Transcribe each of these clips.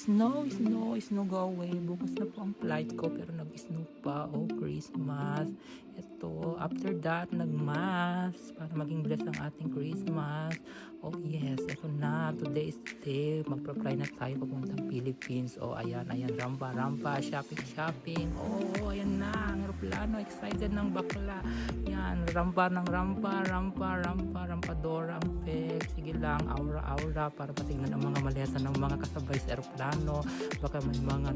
Snow, go away. Bukas na po ang flight ko pero nag-snow pa. Oh, Christmas. Ito, after that, nag-mass para maging blessed ang ating Christmas. Oh, yes. Ito na. Today is the day. Magpa-fly na tayo papuntang Philippines. Oh, ayan. Rampa. Shopping. Oh, ayan na. Ang aeroplano. Excited ng bakla. Yan. Rampadora ang peg. Sige lang. Aura. Para patignan ang mga maleta ng mga kasabay sa aeroplano. Baka may mga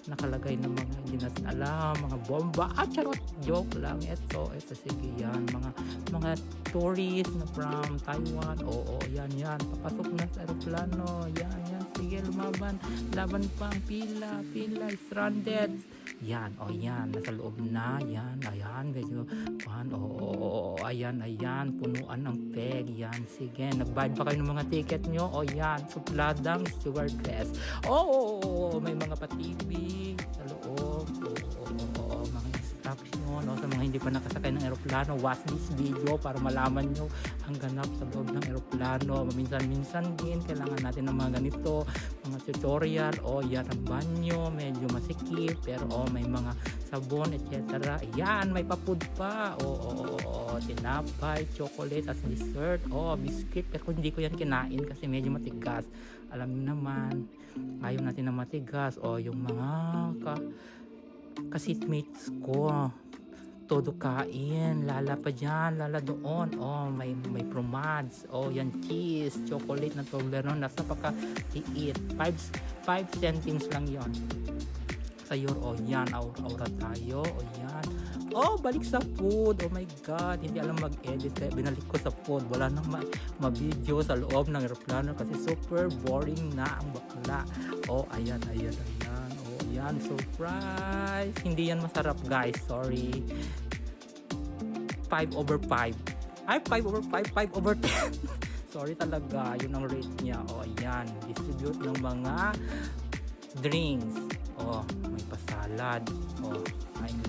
nakalagay ng mga hindi natin alam, mga bomba. Charot, joke lang. Ito sige yan, mga tourists na from Taiwan. Oo, yan, papasok na sa aeroplano. Yan, sige, laban pa ang pila, stranded. Yan, nasa loob na. Yan, medyo ayan, punuan ng peg. Yan, sige, nagbayad pa kayo ng mga ticket nyo. Yan, supladang stewardess. May mga patibig sa loob. Mga instruction. Sa mga hindi pa nakasakay ng aeroplano, watch this video para malaman nyo ang ganap sa loob ng aeroplano. Minsan din, kailangan natin ng mga ganito, mga tutorial. Yan ang banyo, medyo masikip, pero may mga sabon, etc. Yan, may papud pa. Tinapay, chocolate as dessert. Biscuit, pero hindi ko yan kinain kasi medyo matigas. Alam niyo naman, ayaw natin na matigas. Yung mga kasitmates ko, todo kain, lala pa dyan, lala doon. May promads. Yan, cheese, chocolate na Toblerone. Nasa pagka-tiit. 5 centimes lang yon sa euro. Yan, aura tayo. Yan. Balik sa food. Oh my God, hindi alam mag-edit kaya binalik ko sa food. Wala nang ma-video sa loob ng aeroplano kasi super boring na ang bakla. Ayan. Yan, surprise. Hindi yan masarap, guys. Sorry. 5/5. 5/5. 5/10. Sorry talaga. Yun ang rate niya. Yan. Distribute ng mga drinks. May pasalad.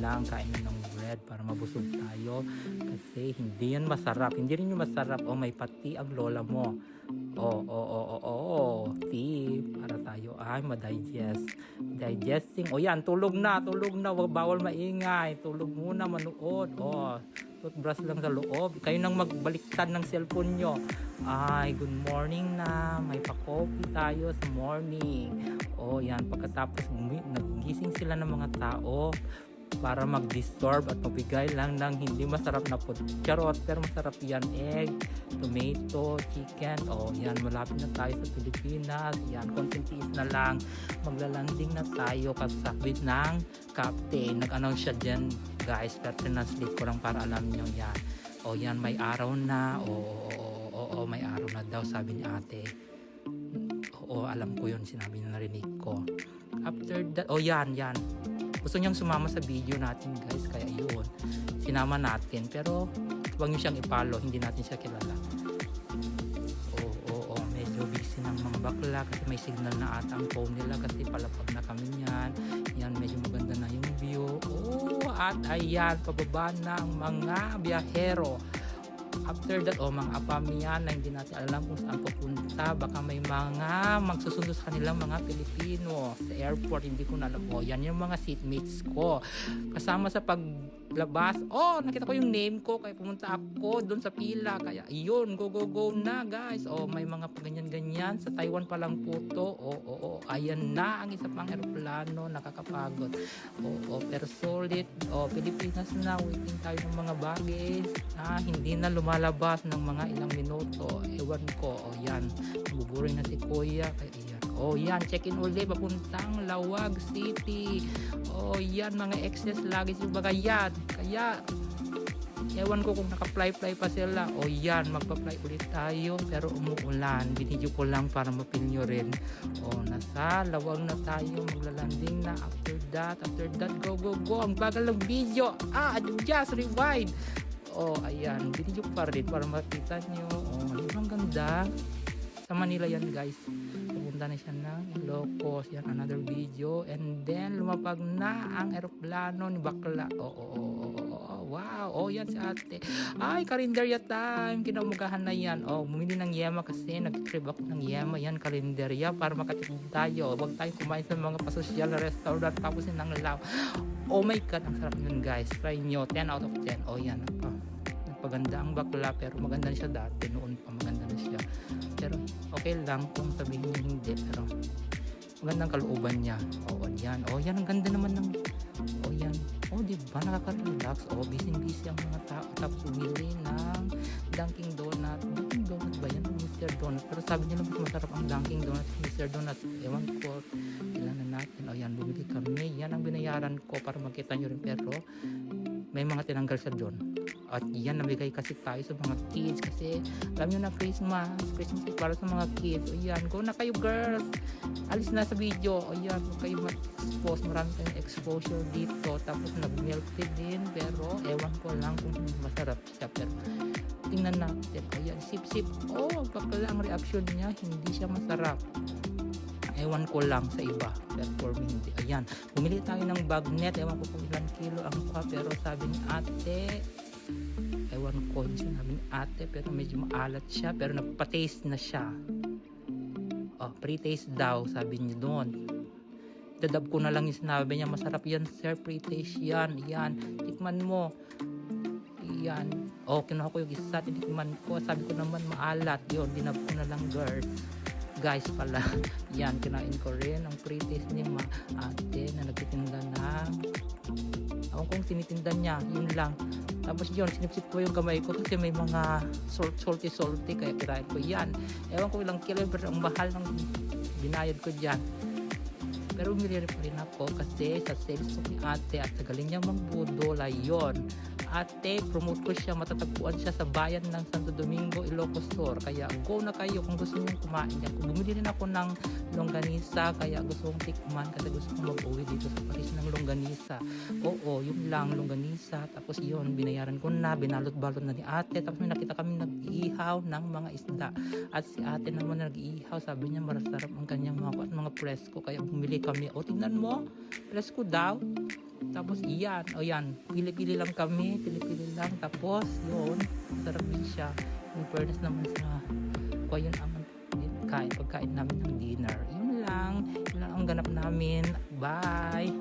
Kain ng bread para mabusog tayo. Kasi hindi yan masarap. Hindi rin yung masarap. May pati ang lola mo. Tea para tayo ay digesting. Yan, tulog na. Bawal maingay. Tulog muna, manood. Toothbrush lang sa loob. Kayo nang magbaliktad ng cellphone nyo. Good morning na. May pa-coffee tayo sa morning. Yan, pagkatapos nagising sila ng mga tao para mag-disturb at mabigay lang ng hindi masarap na food. Charot, pero masarap yan. Egg, tomato, chicken. Yan, malapit na tayo sa Pilipinas. Yan, contentis na lang. Maglalanding na tayo kasabit ng captain. Nag-announce siya dyan, guys. Pero translate ko lang para alam nyo yan. Yan, may araw na. May araw na daw, sabi ni ate. Alam ko yun. Sinabi na narinig ko. After that, yan. Gusto niyang sumama sa video natin, guys. Kaya yun, sinama natin. Pero huwag niyo siyang i-follow. Hindi natin siya kilala. Medyo busy ng mga bakla kasi may signal na ata ang phone nila kasi palapag na kami niyan. Yan, medyo maganda na yung view. At ayan, pababa na ang mga biyahero. After that, mga apamiyan na hindi natin alam kung saan pupunta. Baka may mga magsusundo sa kanilang mga Pilipino sa airport. Hindi ko na alam. Yan yung mga seatmates ko. Kasama sa paglabas. Nakita ko yung name ko. Kaya pumunta ako doon sa pila. Kaya yun, go na, guys. May mga ganyan-ganyan. Sa Taiwan pa lang po to. Ayan na ang isa pang aeroplano. Nakakapagod. Pero solid. Pilipinas na. Waiting tayo ng mga baggage. Hindi na lumalabas ng mga ilang minuto. Ewan ko. Yan. Buburing na si Kuya. Kaya yan. Yan. Check-in ulit. Papuntang Lawag City. Yan. Mga excess luggage yung baga yan. Kaya ewan ko kung naka-fly pa sila. Yan. Magpa-fly ulit tayo. Pero umuulan. Binidyo ko lang para mapil nyo rin. Nasa Lawag na tayo. Maglalanding na. After that, go. Ang bagal ng video. Adjust, rewind. Ayan, video pa rin para makita nyo. Ang ganda. Sa Manila yan, guys. papunta na siya ng Ilocos. Yan, another video. And then, lumapag na ang eroplano ni bakla. Wow. Oh, yan si ate. Ay, karinderya time. Kinaumagahan na yan. Oh, bumili ng yema kasi nag-trip ako ng yema. Yan, karinderya para makatipid tayo. Huwag tayong kumain sa mga pasosyal na restaurant tapos ng law. Oh my God, ang sarap yun guys. Try nyo. 10 out of 10. Oh, yan. Nagpaganda ang bakla pero maganda na siya dati. Noon pa maganda na siya. Pero okay lang kung sabihin niyo hindi. Pero magandang kalooban niya. Oh, yan. Oh, yan. Ang ganda naman ng... Oh, yan. Oh, di ba? Nakaka-relax. Oh, busy-busy ang mga tao. Tapos umili ng Dunkin' Donut. Dunkin' Donut ba yan? Mr. Donut. Pero sabi nila mas masarap ang Dunkin' Donut. Mr. Donut. Ewan ko. Ilan na natin. Oh, yan. Bumili kami. Yan ang binayaran ko para makita nyo rin. Pero may mga tinanggal siya doon. At yan, nabigay kasi tayo sa mga kids. Kasi alam nyo na Christmas is para sa mga kids. O yan, go na kayo girls. Alis na sa video. O yan, huwag kayo mag-expose. Marami tayong exposure dito. Tapos nag-milk tea din. Pero ewan ko lang kung masarap siya. Pero tingnan natin. O yan, sip-sip. Oh, bakla ang reaction niya. Hindi siya masarap. Ewan ko lang sa iba. Pero for me, hindi. Ayan, bumili tayo ng bagnet. Ewan ko kung ilang kilo ang kwa. Pero sabi ni ate, ewan ko yung sinabi ni ate, pero medyo maalat siya. Pero nagpa-taste na siya. Oh, pre-taste daw, sabi niya doon. Dadab ko na lang yung sinabi niya. Masarap yan, sir. Pre-taste yan. Yan. Tikman mo. Yan. Oh, kinuha ko yung isa. Tinikman ko. Sabi ko naman maalat. Yun, dinab ko na lang, girls. Guys pala. Yan, kinain ko rin ang pre-taste ni ate na nagtitinda ng ako kung tinitinda niya. Yun lang. Tapos yun, sinipsip ko yung kamay ko kasi may mga salty kaya kirain ko yan. Ewan ko ilang kilo pero ang mahal ng binayad ko dyan. Pero umili pa rin ako kasi sa sales ni ate at sa galing niya mangbudol. Yun. Ate, promote ko siya, matatagpuan siya sa bayan ng Santo Domingo, Ilocos Sur. Kaya go na kayo kung gusto niyo kumain yan. Kung bumili rin ako ng longganisa, kaya gusto kong tikman kasi gusto kong mag-uwi dito sa Paris ng longganisa. Oo, yun lang, longganisa. Tapos yun, binayaran ko na, binalot-balot na ni ate. Tapos may nakita kami nag-iihaw ng mga isda. At si ate naman nag-iihaw, sabi niya marasarap ang kanyang mga presko. Kaya bumili kami. O, tignan mo, presko daw. Tapos iyan, o yan, pili-pili lang kami, pili-pili lang. Tapos yun, sarap din siya. In fairness naman sa ko yun ang pagkain namin ng dinner. Yun lang ang ganap namin. Bye!